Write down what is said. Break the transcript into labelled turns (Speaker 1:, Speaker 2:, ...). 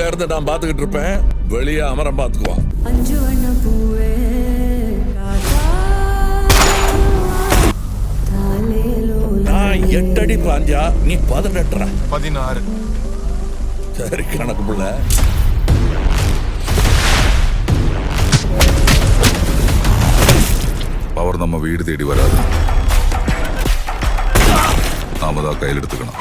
Speaker 1: இருந்து நான் பாத்துக்கிட்டு இருப்பேன், வெளியே அமரம் பாத்துக்குவான். நான் 8 அடி பாஞ்சா நீ 18.
Speaker 2: 16.
Speaker 1: சரி கணக்கு புள்ள.
Speaker 3: பவர் நம்ம வீடு தேடி வராது, நாம தான் கையில் எடுத்துக்கணும்.